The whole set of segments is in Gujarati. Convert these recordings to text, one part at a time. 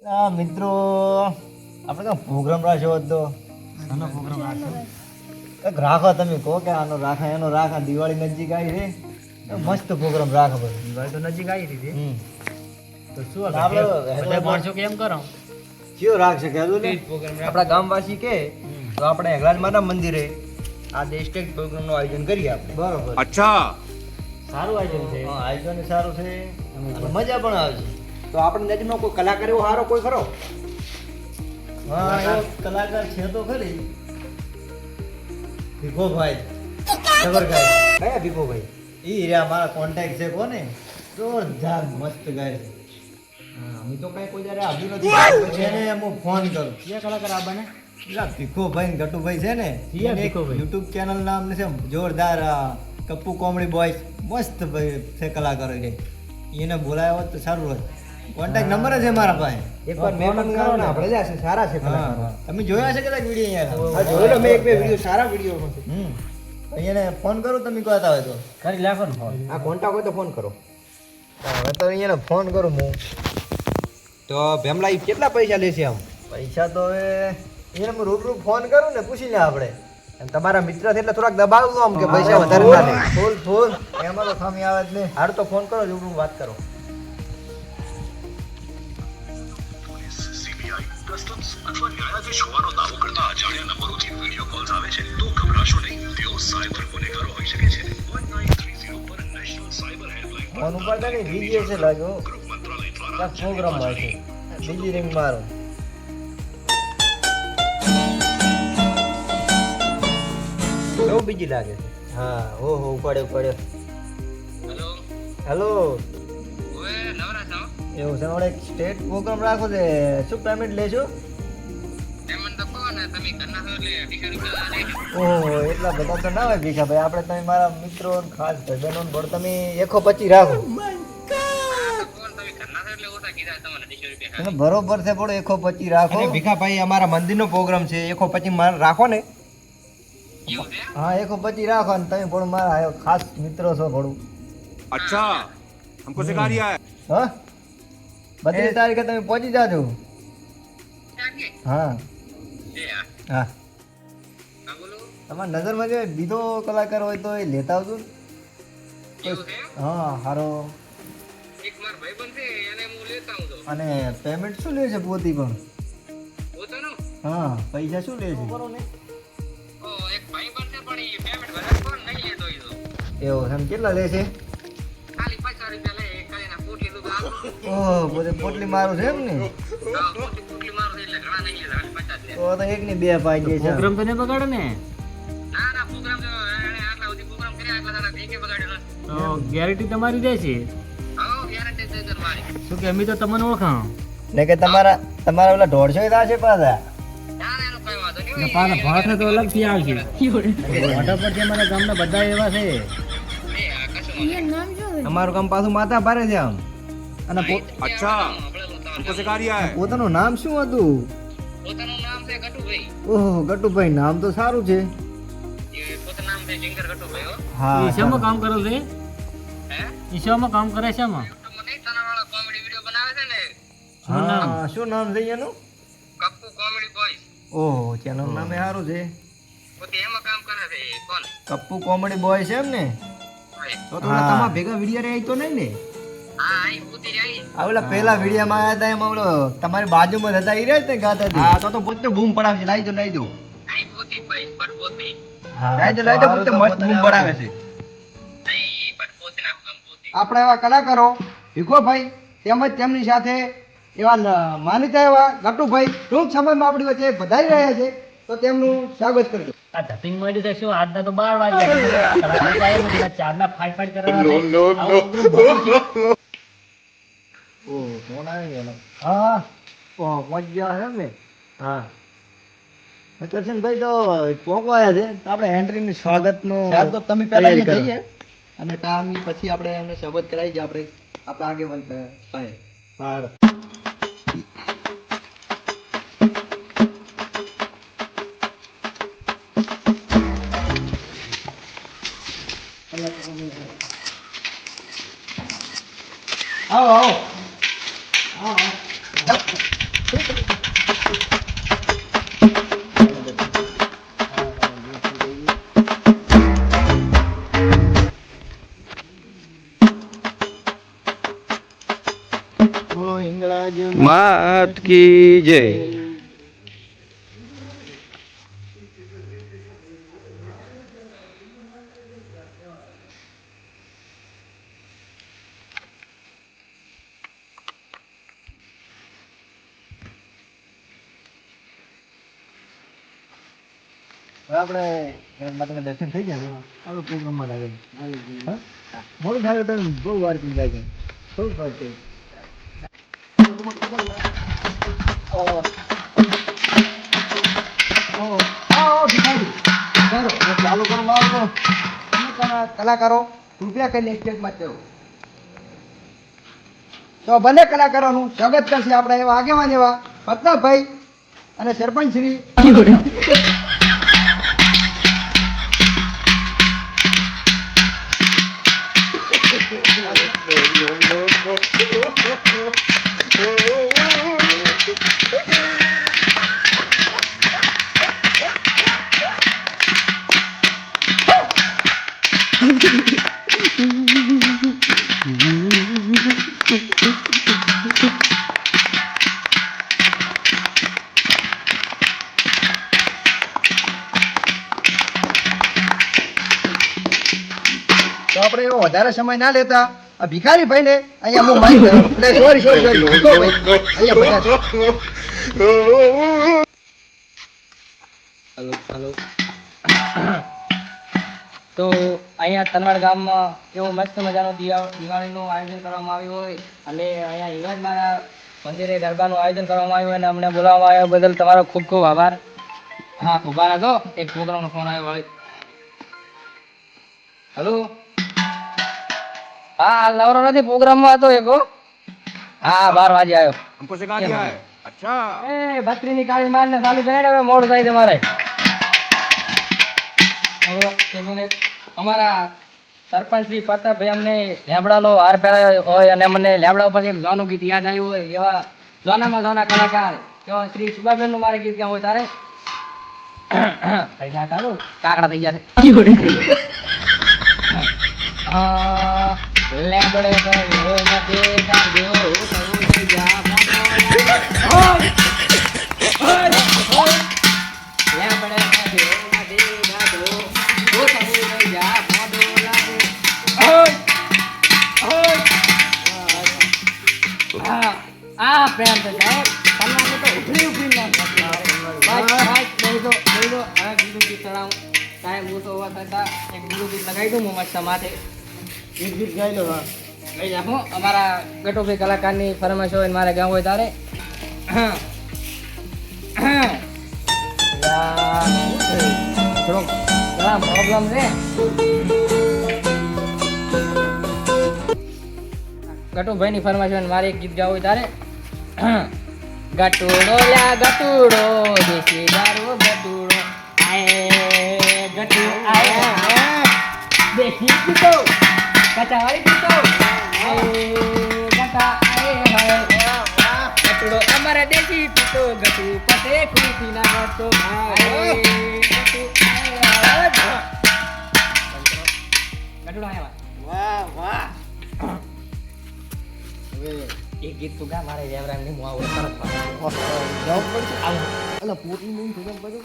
મિત્રો આપણે કાં પ્રોગ્રામ રાખ્યો હતો. આનો પ્રોગ્રામ રાખ્યો એક રાખો તમે કહો કે આનો રાખા એનો રાખા દિવાળી નજીક આવી છે મસ્ત પ્રોગ્રામ રાખો બધું. દિવાળી તો નજીક આવી રહી છે તો શું આપણે બધા માણસો કેમ કરો કયો રાખશે કહેલું ને આપણા ગામવાસી કે તો આપણે હેગલાજમાના મંદિરે આ દેશટેક પ્રોગ્રામનું આયોજન કરીએ આપણે. બરોબર. अच्छा સારું આયોજન છે. હા આયોજન સારું છે અને મજા પણ આવે છે. તો આપણે નજીકનો કોઈ કલાકાર એવો સારો કોઈ ખરો? હા એવો કલાકાર છે તો ખરી ભીખોભાઈ જબરગાય. કયા ભીખોભાઈ? ઈ રહ્યા મારા કોન્ટેક્ટ છે કોને જોરદાર મસ્ત ગાય છે. હા, અમે તો કઈ કોઈ જયારે આવ્યું નથી. પછી એને હું ફોન કરું. કયા કલાકાર આવવાના પેલા ભીખોભાઈ ને ગટુભાઈ છે ને કયા ભીખોભાઈ? યુટ્યુબ ચેનલ નામ છે જોરદાર કપ્પુ કોમેડી બોયસ મસ્ત ભાઈ છે કલાકારો છે. એને બોલાયો હોત તો સારું હોત. કોન્ટેક્ટ નંબર છે મારા પાસે. એકવાર મેં પણ કરો ને આપણે જ હશે, સારા છે કલાકારો. હા તમે જોયા છે કદાચ વિડીયો હા, જોયેલો મેં એક બે વિડીયો, સારા વિડીયો છે. એને ફોન કરું તમે કહેતા હોય તો. કરી નાખો ને ફોન. આ કોન્ટેક્ટ હોય તો ફોન કરો. હવે તો અહીંયા ફોન કરું હું. તો ભેમલા ઈ કેટલા પૈસા લેશે આમ? પૈસા તો હવે એને હું રૂબરૂ ફોન કરું ને પૂછી લે આપણે. એમ તમારા મિત્ર છે એટલે થોડાક દબાવજો આમ કે પૈસા વધારે ના લે. ફૂલ ફૂલ એમાં તો ખામી આવે જ નહીં. હારું તો ફોન કરો, રૂબરૂ વાત કરો. સીબીઆઈ કસ્ટમ્સ અથવા ન્યાયાધીશ હોવાનો દાવો કરતા અજાણ્યા નંબરોથી વિડીયો કોલ્સ આવે છે તો ગભરાશો નહીં. તેઓ સાયબર ગુનેગારો હોઈ શકે છે. 1930 પર નેશનલ સાયબર હેલ્પલાઇન ફોન ઉપાડતા નહીં બીજી હશે લાગ્યો. ગૃહ મંત્રાલય દ્વારા ક્યાંક પ્રોગ્રામ હોય છે. બીજી રિંગ મારો. બહુ બીજી લાગે છે. હા ઓહો ઉપાડ્યો ઉપાડ્યો. હેલો એવું છે આપણે એક સ્ટેટ પ્રોગ્રામ રાખો છે. શું પેમેન્ટ લેશો? ઓહો એટલા બધા તો ના હોય ભીખાભાઈ. આપણે તમે મારા મિત્રો ને ખાસ ભાઈબંધો ને ભળ તમે 125 રાખો. બરોબર છે પણ 125 રાખો. અને ભીખાભાઈ અમારા મંદિરનો પ્રોગ્રામ છે, 125 માં રાખો ને. હા 125 રાખો ને તમે પણ મારા ખાસ મિત્રો છો થોડું. अच्छा हमको सिखा रिया है હા 32 તારીખે તમે પહોંચી જાજો. હા હા તમારી નજરમાં જે બીજો કલાકાર હોય તો એ લેતા આવજો ને. હા સારો. અને પેમેન્ટ શું લે છે પોતી પણ? હા પૈસા શું લે છે? એવું છે એમ. કેટલા લે છે? ઓહ પોતે પોટલી મારું છે એમ ને. તો એક ની બે પાઈ ગઈ છે. પ્રોગ્રામ તો નહીં બગાડે ને? તો ગેરંટી તમારી દે છે શું કે અમે તો તમને ઓળખાણ ને કે તમારા ઓલા 150 છે પાછા. પાછા ભાટ તો અલગથી આવશે. મોટા પર જે મારા ગામના બધા એવા છે. અમારું કામ પાછું માથા ભારે છે આમ. અને अच्छा हमको सिखा रिया है પોતાનું નામ શું હતું? ઓહો ગટુભાઈ નામ તો સારું છે. હા ઈ શેમાં કામ કરે છે? ઈ શેમાં કામ કરે છે એમાં? શું નામ? હા શું નામ છે એનું? ઓહો ચેનલ નામે સારું છે. કપ્પુ કોમેડી બોય છે એમ ને. તો તો ઓલા તમારા ભેગા વિડીયો રે તો નહીં ને? આ ઓલા પહેલા વિડીયોમાં આયા હતા એમાં ઓલો તમારી બાજુમાં હતા ઈ રહ્યા જ ને ગાતા હતી. હા તો પોતે બૂમ પડાવે છે. લાઈ દો હા લાઈ દો પોતે મસ્ત બૂમ પડાવે છે. આપણે એવા કલાકારો ભીખોભાઈ તેમજ તેમની સાથે એવા માનીતા એવા ગટુભાઈ ટૂંક સમયમાં આપણી વચ્ચે પધારી રહ્યા છે તો તેમનું સ્વાગત કરજો. આ ધતિંગ મળી તો શું આજના તો 12 વાગ્યા ચારના ફાઈટ ફાઈટ કરવાના. ઓહ ફોન આવી ગયો. હા પહોંચી ગયા છે ને. હા કરશનભાઈ તો પહોંચવાયા છે તો આપણે એન્ટ્રીનું સ્વાગતનું તો તમે પહેલા તૈયારી કરો. જઈએ અને કામ પછી આપણે એમને શપથ કરાવી છે આપણે આપણા આગેવાન પાસે. હા આવો આવો. બોલો હિંગળાજ માત કી જય. આપણે માતા દર્શન થઈ ગયા આપણે પ્રોગ્રામમાં લાગે મોડું થાય તો બહુ વાર પી જાય છે થોડું ફરક છે. ચાલુ કરો મારો કલાકારો રૂપિયા કઈ સ્ટેજમાં થયો તો ભલે કલાકારોનું સ્વાગત કરશે આપણે એવા આગેવાન એવા પ્રતાપભાઈ અને સરપંચ શ્રી તો આપણે એવો વધારે સમય ના લેતા આ ભિખારી ભાઈને અહીંયા હું મારી સોરી અહીંયા હલો તો અહીંયા તનવાડ ગામમાં એવું મસ્ત મજાનું દિવાળીનું આયોજન કરવામાં આવ્યું હોય અને અહીંયા હિંગળાજ મારા મંદિરે ગરબાનું આયોજન કરવામાં આવ્યું હોય અને અમને બોલાવવામાં આવ્યા બદલ તમારો ખૂબ ખૂબ આભાર. હા ઉભા રાખો એક પ્રોગ્રામનો ફોન આવ્યો હોય. હલો હા નવરો નથી પ્રોગ્રામમાં હતો એક હા 12 વાગે આવ્યો. એ બત્રીની કાળી મારને ચાલુ કરી હવે મોડું થાય તમારે. અમારા સરપંચ શ્રી પ્રતાપભાઈ અમને લેબડાનો હાર પહેરાયો હોય અને અમને લેબડા ઉપર એક જૂનું ગીત યાદ આવ્યું હોય એવા જૂનામાં જૂના કલાકાર કેવા શ્રી સુભાબેન નું મારે ગીત ક્યાં હોય તારે કાકડા થઈ ગયા છે લેબડે આ પ્રેમ છે સાહેબ તમને તો ઉભરી ઉભરી ના બીજું ગીત ચડાવું સાહેબ હું તો થતા એક બીજું ગીત લગાવી દઉં મસ્ત માથે એક ગીત ગાઈ લો હા લઈ જાઓ અમારા ગટોભાઈ કલાકારની ફરમાઈશ હોય મારે ગાવું હોય તારે થોડોક પ્રોબ્લેમ છે ગટુભાઈ ની ફરમાઈશ હોય મારે એક ગીત ગાવું હોય તારે ગટુડો લ્યા ગટુડો દેશી દારૂ ગટુડો આયે ગટુ આયા દેશી પીતો કચાવાળી પીતો આયે ગટા આયે ગટુડો અમારા દેશી પીતો ગટુ પતે ખુશી ના ગટો ભાઈ ગટુ આયા ગટુડો આયા વાહ વાહ એક ગીત તું ગા મારે રેવરામ ની મુઆ તરત જવાબ પડશે અલા પોટલી નહીં ખબર પડે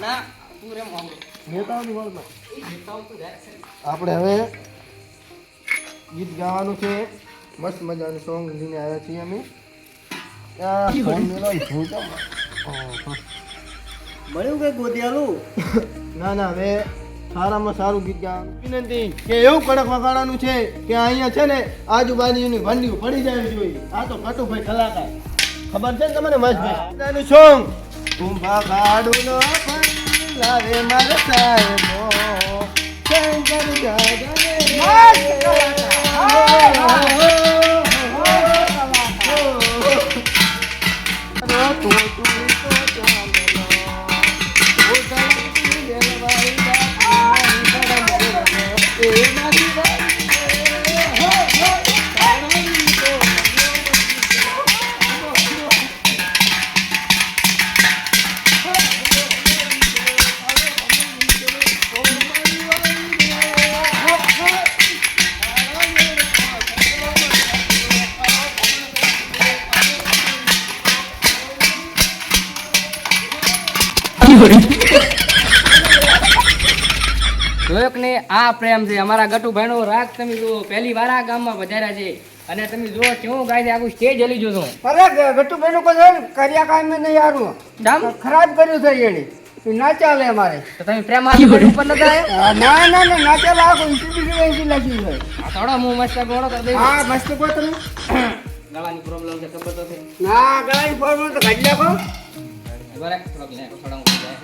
ના તું રે મુઆ નેતાઓની વાળમાં એ ગીતાઓ તું જાય આપણે હવે ગીત ગાવાનું છે મસ્ત મજાનું સોંગ લઈને આવ્યા છીએ અમે મળ્યું કઈ ગોતિયાલું ના ના હવે સારામાં સારું ગીત ગાવાનું વિનંતી કે એવું કડક વગાડવાનું છે કે અહીંયા છે ને આજુબાજુની વંડીઓ પડી જાય જોઈએ આ તો કટુભાઈ કલાકાર ખબર છે ને તમને મસ્તભાઈ સોંગ કુંભા ગાડું નો લાવે મારા સાહેબો શંકર જોયો કે નહીં? આ પ્રેમ છે અમારા ગટુભાઈનો. રાગ તમે જુઓ, પહેલી વાર આ ગામમાં વધાર્યા છે અને તમે જુઓ કેવું ગાય છે, આખું સ્ટેજ હલી જો છો. અરે ગટુભાઈ નું કોઈ કર્યા કામ નહીં યારું જામ? ખરાબ કર્યું છે એને ના ચાલે અમારે તો તમે પ્રેમ આપી ઉપર નતા આવ્યા? ના ના ના ના ચાલે આ કોઈ ઇન્સ્ટિટ્યૂટ લખ્યું છે થોડો હું મસ્ત ગોળો કરી દઈશ. હા મસ્ત કહો તમે ગળાની પ્રોબ્લેમ છે ખબર તો છે. ના ગળાની ફોર્મ તો કાઢી નાખો બરાબર થોડોક લે, થોડો ઊંચો જાય.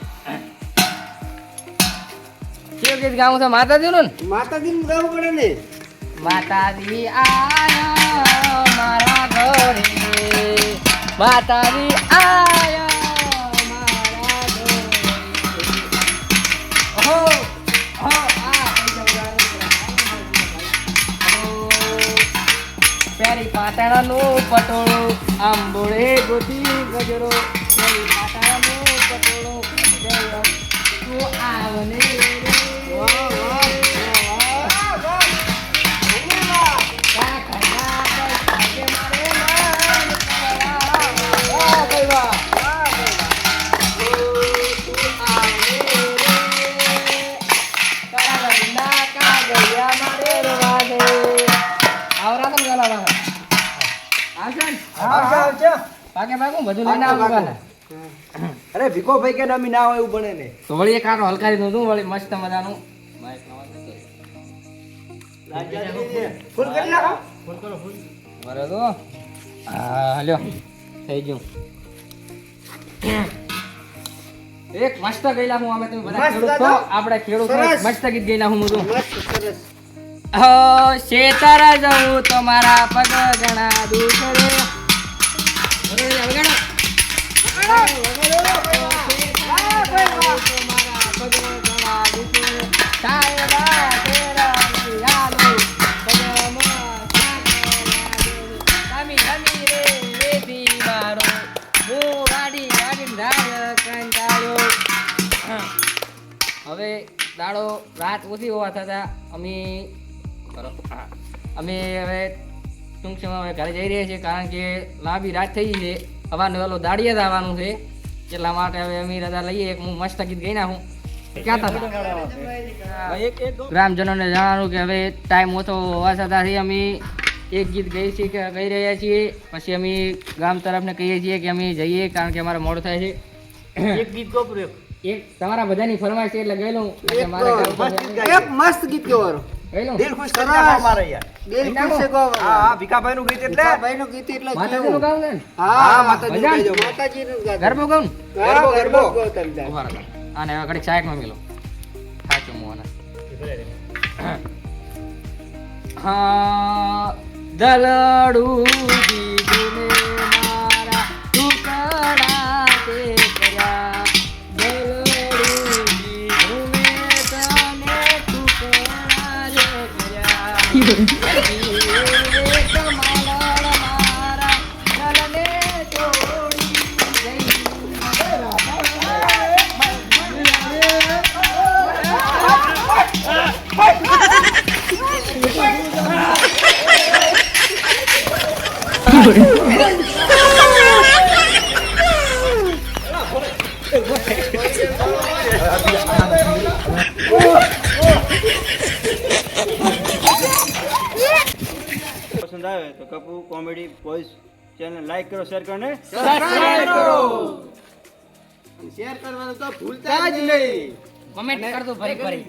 કેવું ગીત ગાવું છે? માતાજીનું ને? માતાજી નું ગાવું પડે ને માતાજી આયા મારા ઘરે, માતાજી આયા મારા ઘરે. ઓહો, ઓહો, આ પૈસા વગાડો. પેરી પાટણનું પટોળું, આંબોળે ગોતી ગજરો, પેરી પાટણનું પટોળું, ગજરો, તું આવને રે. અરે ભીખો ભાઈ કે નમી ના હોય એવું બને ને તો વળી એક આટો હલકારી દઉં છું, વળી મસ્ત મજાનું. ફૂલ કરી નાખો બરાબર. હા લ્યો થઈ ગયું. એક મસ્ત ગયેલા હું અમે તમે બધા મસ્ત ખેડૂત છો, ગાતો? આપણે ખેડૂત છો, સરસ. મસ્ત ગીત ગયેલા હું તો. મસ્ત સરસ શેતર જવું તો મારા પગ ઘણા દુસરે. વગાડો. હવે દાડો રાત ઓછી હોવા થતા અમે હવે ટૂંક સમયમાં ઘરે જઈ રહ્યા છીએ, કારણ કે લાંબી રાત થઈ ગઈ છે. હવાનું ઓલો દાડિયા જ આવવાનું છે, એટલા માટે હવે અમે રજા લઈએ. એક હું મસ્ત ગીત ગઈ નાખું. ગ્રામજનોને જણાવવાનું કે હવે ટાઈમ ઓછો હોવા છતાં અમે એક ગીત ગઈ રહ્યા છીએ, પછી અમે ગામ તરફને કહીએ છીએ કે અમે જઈએ, કારણ કે અમારે મોડું થાય છે. એક ગીત ગો પૂરો. એક તમારા બધાની ફરમાઈશ છે એટલે ગયેલું. એક મસ્ત ગીત કહેવાનું દિલ ખુશ કરી નાખો અમારે યાર. દિલ ખુશ છે કહો હા ભીખાભાઈ નું ગીત એટલે ભાઈ નું ગીત એટલે માતાજીનું ગાવું છે ને? હા માતાજી નું કહેજો. માતાજી નું ગાત ગરબો ગાઉં ને? ગરબો ગરબો કહો તમે ઉભા રહો. આને હવે ઘડીક સાઈડમાં મેલો. સાચું હું આને. હા દલડું દીધું ને મારા ટુકડા તે કર્યા, દલડું દીધું ને તને ટુકડા જે કર્યા. એક માલણ મારા દલને તોડી ગઈ. પસંદ આવે તો કપૂ કોમેડી વોઇસ ચેનલ લાઈક કરો, શેર કરો ને સબસ્ક્રાઇબ કરો. શેર કરવાનું તો ભૂલતા જ નહીં. કમેન્ટ કરજો ફરી ફરી.